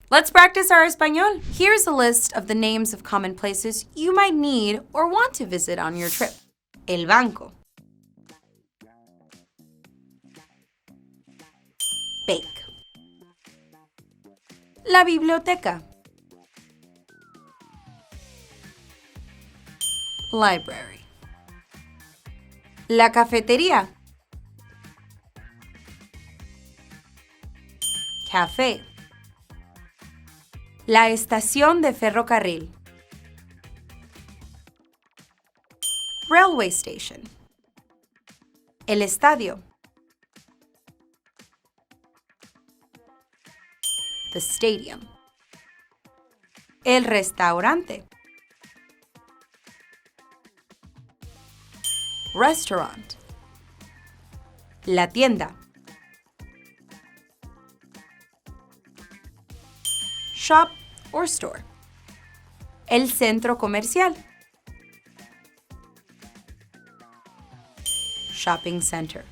Let's practice our español. Here's a list of the names of common places you might need or want to visit on your trip. El banco. Bake. La biblioteca. Library. La cafetería. Café. La estación de ferrocarril. Railway station. El estadio. The stadium. El restaurante. Restaurant. La tienda. Shop or store. El centro comercial. Shopping center.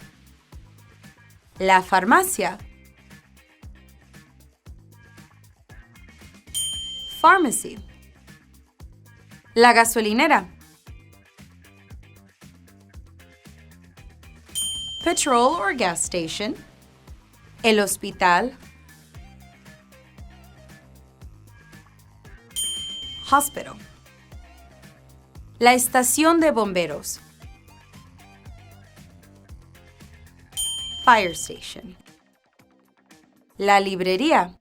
La farmacia. Pharmacy. La gasolinera. Petrol or gas station. El hospital. Hospital. La estación de bomberos. Fire station. La librería.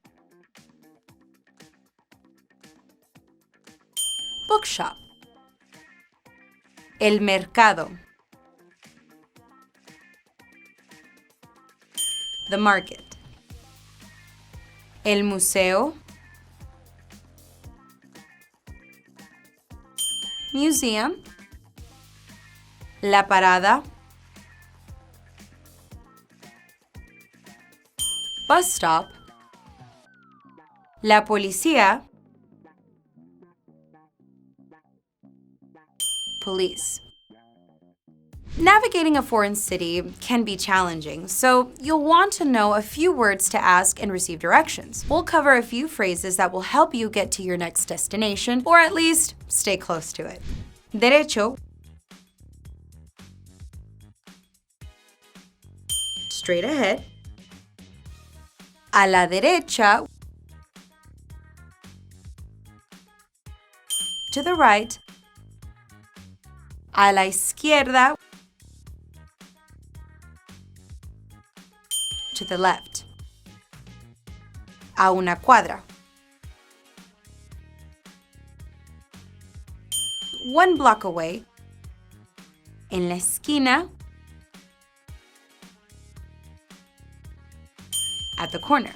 Bookshop. El mercado. The market. El museo. Museum. La parada. Bus stop. La policía. Police. Navigating a foreign city can be challenging, so you'll want to know a few words to ask and receive directions. We'll cover a few phrases that will help you get to your next destination, or at least stay close to it. Derecho. Straight ahead. A la derecha. To the right. A la izquierda. To the left. A una cuadra. One block away. En la esquina. At the corner.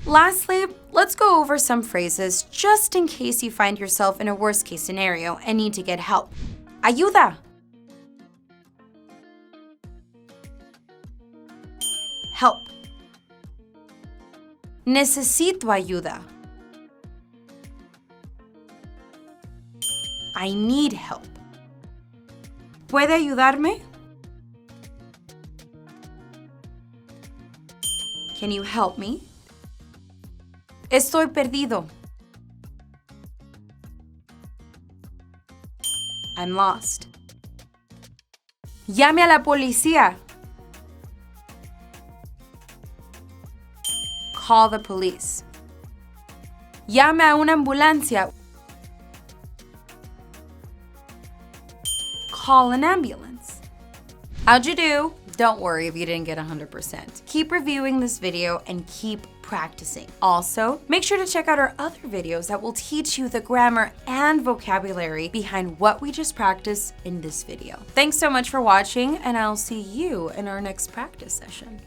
Lastly, let's go over some phrases just in case you find yourself in a worst-case scenario and need to get help. Ayuda. Help. Necesito ayuda. I need help. ¿Puede ayudarme? Can you help me? Estoy perdido. I'm lost. Llame a la policía. Call the police. Llame a una ambulancia. Call an ambulance. How'd you do? Don't worry if you didn't get 100%. Keep reviewing this video and keep practicing. Also, make sure to check out our other videos that will teach you the grammar and vocabulary behind what we just practiced in this video. Thanks so much for watching, and I'll see you in our next practice session.